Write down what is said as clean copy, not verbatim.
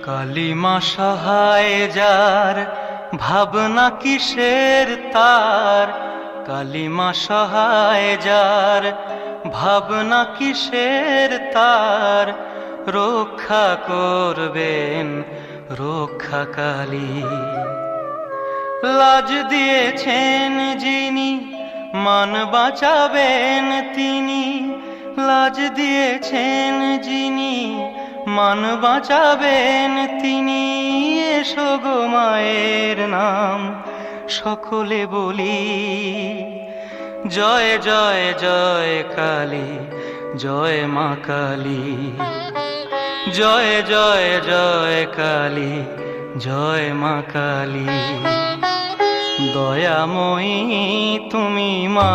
কালিমা সহায় যার, ভাবনা কিসের তার। কালিমা সহায় যার, ভাবনা কিসের তার। রক্ষা করবেন রক্ষাকালী। লাজ দিয়েছেন যিনি, মান বাঁচাবেন তিনি। লাজ দিয়েছেন যিনি, মান বাঁচাবেন তিনি। এসো গো মায়ের নাম সকলে বলি। জয় জয় জয় কালী, জয় মা কালী। জয় জয় জয় কালী, জয় মা কালী। দয়াময়ী তুমি মা।